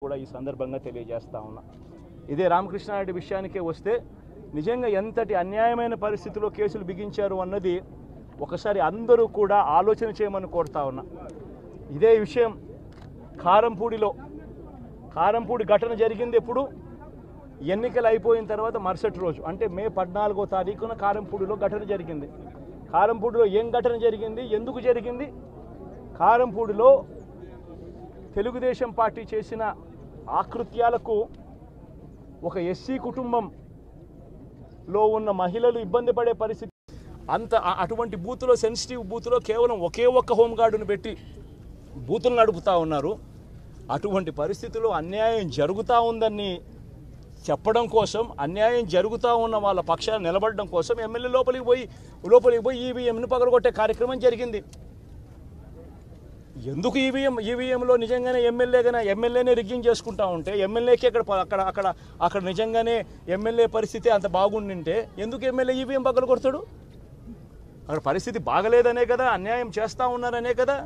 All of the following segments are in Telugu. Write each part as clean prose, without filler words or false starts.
కూడా ఈ సందర్భంగా తెలియజేస్తా ఉన్నా. ఇదే రామకృష్ణారెడ్డి విషయానికే వస్తే నిజంగా ఎంతటి అన్యాయమైన పరిస్థితిలో కేసులు బిగించారు అన్నది ఒకసారి అందరూ కూడా ఆలోచన చేయమని కోరుతా ఉన్నా. ఇదే విషయం కారంపూడి ఘటన జరిగింది ఎప్పుడు? ఎన్నికలు అయిపోయిన తర్వాత మరుసటి రోజు అంటే మే 14వ తారీఖున కారంపూడిలో ఘటన జరిగింది. కారంపూడిలో ఏం ఘటన జరిగింది, ఎందుకు జరిగింది? కారంపూడిలో తెలుగుదేశం పార్టీ చేసిన ఆకృత్యాలకు ఒక ఎస్సీ కుటుంబంలో ఉన్న మహిళలు ఇబ్బంది పడే పరిస్థితి. అటువంటి బూతులో, సెన్సిటివ్ బూతులో కేవలం ఒకే ఒక్క హోంగార్డును పెట్టి బూతులు నడుపుతూ ఉన్నారు. అటువంటి పరిస్థితుల్లో అన్యాయం జరుగుతూ ఉందని చెప్పడం కోసం, అన్యాయం జరుగుతూ ఉన్న వాళ్ళ పక్షాన్ని నిలబడడం కోసం ఎమ్మెల్యే లోపలికి పోయి ఈవీఎంను పగలగొట్టే కార్యక్రమం జరిగింది. ఎందుకు ఈవీఎంలో నిజంగానే ఎమ్మెల్యేనే రిగ్గింగ్ చేసుకుంటా ఉంటే, ఎమ్మెల్యేకి అక్కడ నిజంగానే ఎమ్మెల్యే పరిస్థితి అంత బాగుండింటే ఎందుకు ఎమ్మెల్యే ఈవీఎం పగలగొడతాడు? అక్కడ పరిస్థితి బాగలేదనే కదా, అన్యాయం చేస్తూ ఉన్నారనే కదా.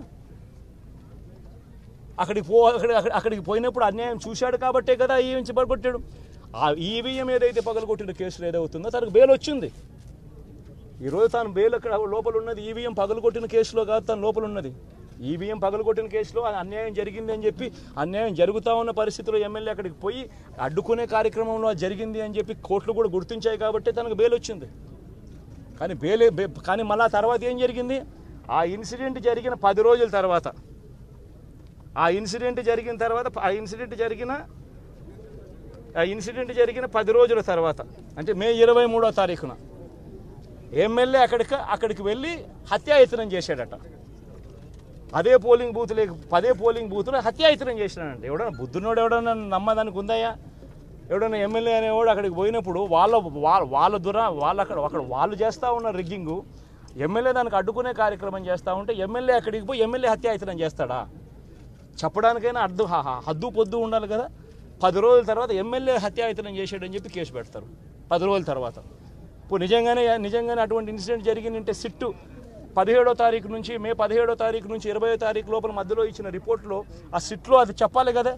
అక్కడికి పోయినప్పుడు అన్యాయం చూశాడు కాబట్టే కదా ఈవీఎం పగలగొట్టాడు. ఆ ఈవీఎం ఏదైతే పగలగొట్టిన కేసులు ఏదవుతుందో తనకు బెయిల్ వచ్చింది. ఈరోజు తాను బెయిల్ అక్కడ లోపల ఉన్నది ఈవీఎం పగలగొట్టిన కేసులో కాదు, తను లోపల ఉన్నది ఈవీఎం పగలగొట్టిన కేసులో. అన్యాయం జరిగింది అని చెప్పి, అన్యాయం జరుగుతూ ఉన్న పరిస్థితిలో ఎమ్మెల్యే అక్కడికి పోయి అడ్డుకునే కార్యక్రమంలో జరిగింది అని చెప్పి కోర్టులు కూడా గుర్తించాయి కాబట్టి తనకు బెయిల్ వచ్చింది. కానీ మళ్ళా తర్వాత ఏం జరిగింది? ఆ ఇన్సిడెంట్ జరిగిన 10 రోజుల తర్వాత, ఆ ఇన్సిడెంట్ జరిగిన 10 రోజుల తర్వాత అంటే మే 23వ తారీఖున ఎమ్మెల్యే అక్కడికి వెళ్ళి హత్యాయత్నం చేశాడట. పదే పోలింగ్ బూతులు హత్యాయత్నం చేసినాడంటే ఎవడన్నా బుద్ధునోడు ఎవడన్నా నమ్మదానికి ఉందయ్యా? ఎవడన్నా ఎమ్మెల్యే అనేవాడు అక్కడికి పోయినప్పుడు వాళ్ళు చేస్తూ ఉన్న రిగ్గింగు, ఎమ్మెల్యే దానికి అడ్డుకునే కార్యక్రమం చేస్తూ ఉంటే ఎమ్మెల్యే అక్కడికి పోయి ఎమ్మెల్యే హత్యాయత్నం చేస్తాడా? చెప్పడానికైనా హద్దు పొద్దు ఉండాలి కదా. 10 రోజుల తర్వాత ఎమ్మెల్యే హత్యాయత్నం చేశాడని చెప్పి కేసు పెడతారు 10 రోజుల తర్వాత. ఇప్పుడు నిజంగానే అటువంటి ఇన్సిడెంట్ జరిగిందంటే సిట్టు 17వ తారీఖు నుంచి, మే 17వ తారీఖు నుంచి 20వ తారీఖు లోపల మధ్యలో ఇచ్చిన రిపోర్ట్లో ఆ సిట్లో అది చెప్పాలి కదా,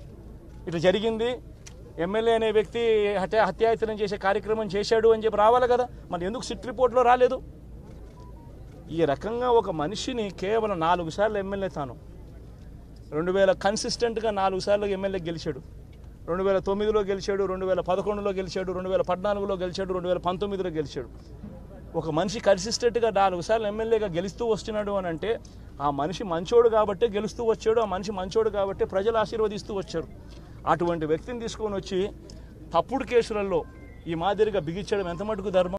ఇట్లా జరిగింది, ఎమ్మెల్యే అనే వ్యక్తి హత్యాయత్నం చేసే కార్యక్రమం చేశాడు అని చెప్పి రావాలి కదా. మరి ఎందుకు సిట్ రిపోర్ట్లో రాలేదు? ఈ రకంగా ఒక మనిషిని కేవలం 4 సార్లు ఎమ్మెల్యే తాను 2000 కన్సిస్టెంట్గా 4 సార్లు ఎమ్మెల్యే గెలిచాడు. 2009లో గెలిచాడు, 2011లో గెలిచాడు, 2014లో గెలిచాడు, 2019లో గెలిచాడు. ఒక మనిషి కన్సిస్టెంట్గా 4 సార్లు ఎమ్మెల్యేగా గెలుస్తూ వస్తున్నాడు అని అంటే ఆ మనిషి మంచోడు కాబట్టే గెలుస్తూ వచ్చాడు, ఆ మనిషి మంచోడు కాబట్టే ప్రజలు ఆశీర్వదిస్తూ వచ్చారు. అటువంటి వ్యక్తిని తీసుకొని వచ్చి తప్పుడు కేసులలో ఈ మాదిరిగా బిగించడం ఎంత మటుకు ధర్మం?